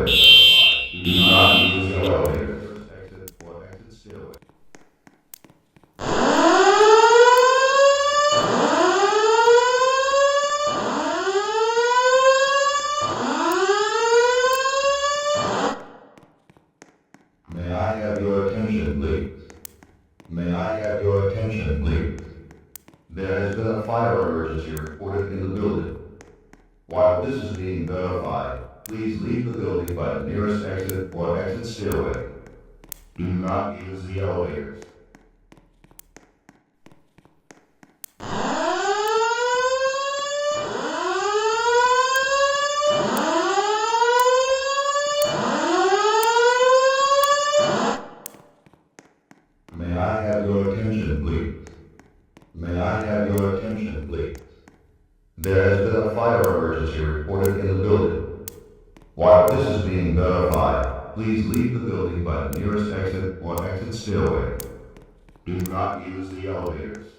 stairway. Do not use the elevator. Exit or exit stairway. May I have your attention, please? May I have your attention, please? There has been a fire emergency reported in the building. While this is being verified, please leave the building by the nearest exit or exit stairway. Do not use the elevators. May I have your attention, please? May I have your attention, please? There has been a fire emergency reported in the building. While this is being verified, please leave the building by the nearest exit or exit stairway. Do not use the elevators.